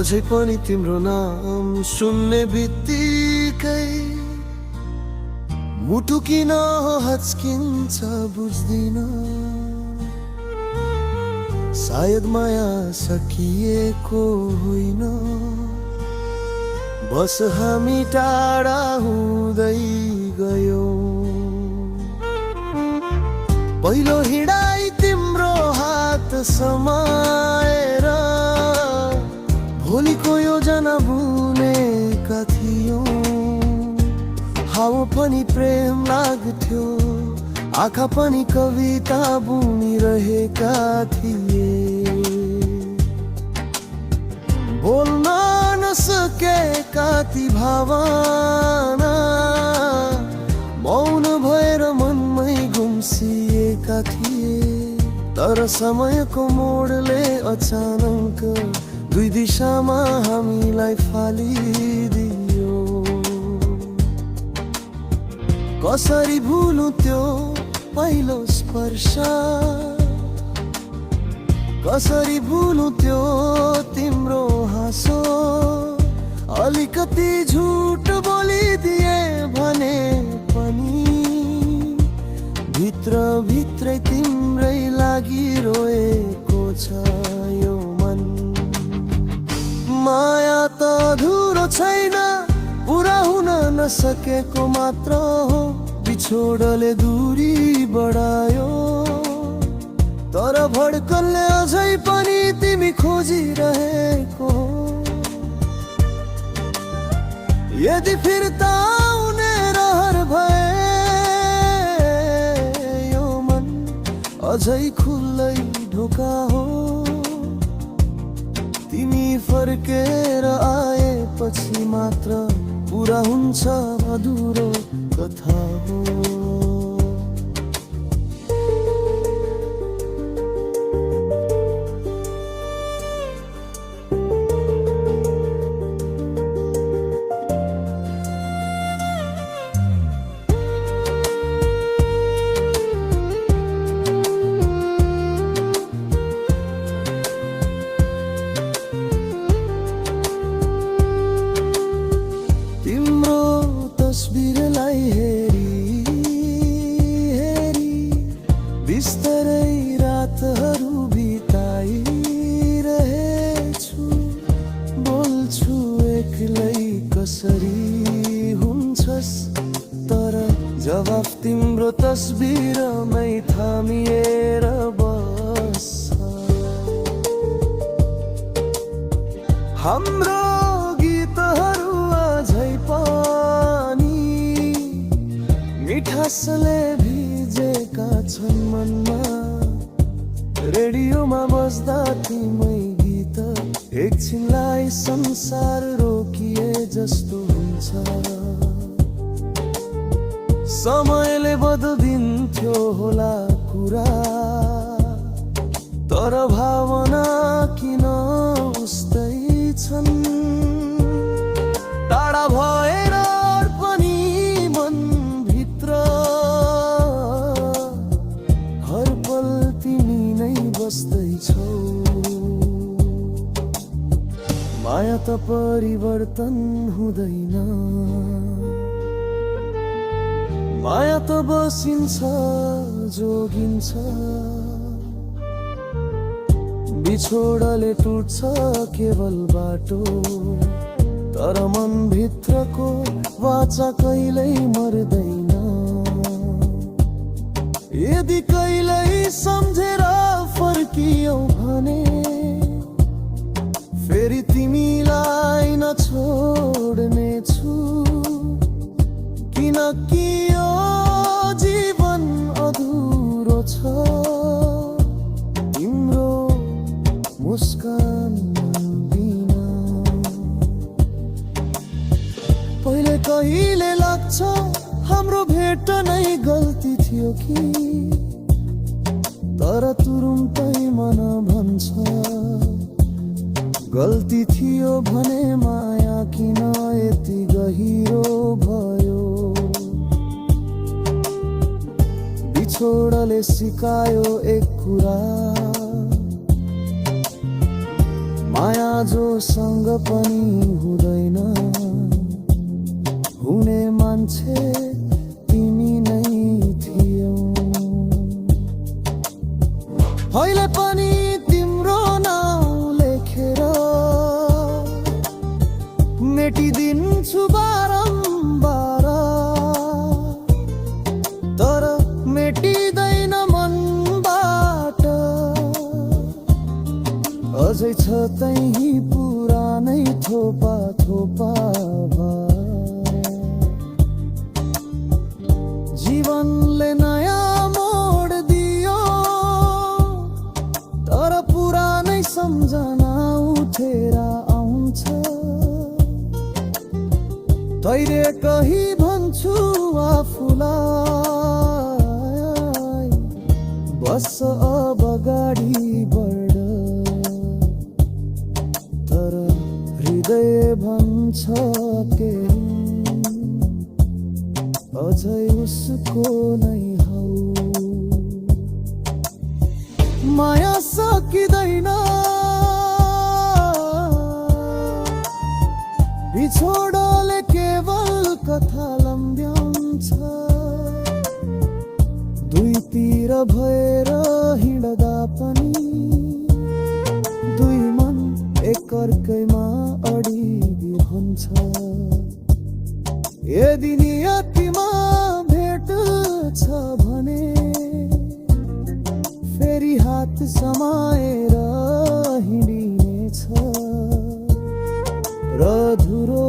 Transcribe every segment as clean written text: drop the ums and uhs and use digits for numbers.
अझै पनि तिम्रो नाम सुन्ने बित्तिकै मुटु किन हच्किन्छ बुझ्दिन। सायद माया सकिएको होइन, बस हामी टाढा हुँदै गयौँ। पहिलो हिँडाइ तिम्रो हात समाएर भोलिको योजना बुनेका थियौँ। हावा पनि प्रेम लाग्थ्यो, आँखा पनि कविता बुनिरहेका थिए। बोल्न नसकेका ती भावना मौन भएर मनमै गुम्सिएका थिए। तर समयको मोडले अचानक दुई दिशामा हामीलाई फालिदियो। कसरी भुलु त्यो पहिलो स्पर्श, कसरी भुलु त्यो तिम्रो हाँसो। अलिकति झुट बोलिदिए भने पनि भित्र भित्रै तिम्रै लागि रोएको छ यो मन। माया त अधुरो छैन, पुरा हुन नसकेको मात्र हो। बिछोडले दूरी बढायो, तर भड्कनले अझै पनि तिमी खोजिरहेको हो। यदि फिर्ता आउने रहर भए यो मन अझै खुल्लै ढोका हो। तिमी फर्केर आएपछि मात्र पुरा हुन्छ अधुरो कथा हो। तस्बिरलाई हेरी हेरी बिस्तरै रातहरू बिताइरहेछु। बोल्छु एक्लै कसरी हुन्छस्, तर जवाफ तिम्रो तस्बिरमै थामिएर बस्छ। हाम्रो गीतहरू अझै मिठासले भिजेका छन् मनमा। रेडियोमा बज्दा तिमै गीत एकछिनलाई संसार रोकिए जस्तो हुन्छ। समयले बदलिन्थ्यो होला कुरा, तर भावना किन उस्तै छन्। टाढा भएर पनि मन हर पल तिमी नै बस्दैछौ। माया त परिवर्तन हुँदैन, माया त बसिन्छ जोगिन्छ। बिछोडले टुट्छ केवल बाटो, तर मन भित्रको वाचा कहिल्यै मर्दैन। यदि कहिल्यै सम्झेर फर्कियौ भने फेरि तिमीलाई नछोड्ने छु। किनकि यो जीवन अधुरो छ तिम्रो मुस्कान बिना। पहिले कहिले लाग्छ हाम्रो भेट नै गल्ती थियो कि, तर तुरुन्तै मन भन्छ गल्ती थियो भने माया किन यति गहिरो भयो। बिछोडले सिकायो एक कुरा, माया जोसँग पनि हुँदैन, हुने मान्छे तिमी नै थियौ। अहिले पनि तिम्रो नाउँ लेखेर मेटिदिन्छु बारम्बार, तर मेटिँदैन मनबाट। अझै छ त्यही पुरानै थोपा थोपा जीवनले नयाँ मोड दियो, तर पुरानै सम्झना उठेर आउँछ। तैरे कही भन्छु आफूलाई, बस अब अगाडि बढ, तर हृदय भन्छ के अझै उसको नै हौ। माया सकिँदैन, बिछोडले केवल कथा लम्ब्याउँछ। दुईतिर भएर हिँड्दा पनि दुई मन एकअर्कैमा अडिरहन्छ। यदि नियतिमा भेट छ भने फेरि हात समाएर हिँडिनेछ, र धुरो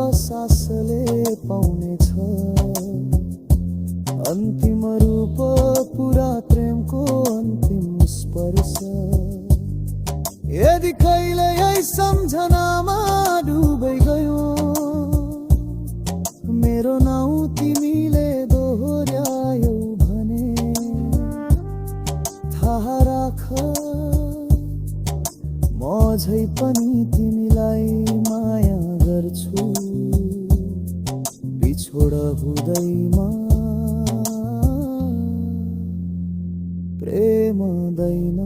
असासले पाउनेछ अन्तिम रूप, पुरा प्रेमको अन्तिम स्पर्श। यदि कहिले यही सम्झनामा डुबै गयो, मेरो नाउँ तिमीले दोहोर्यायौ भने थाहा राख, म झै पनि तिमीलाई माया गर्छु। बिछोड हुँदैमा प्रेम हुँदैन।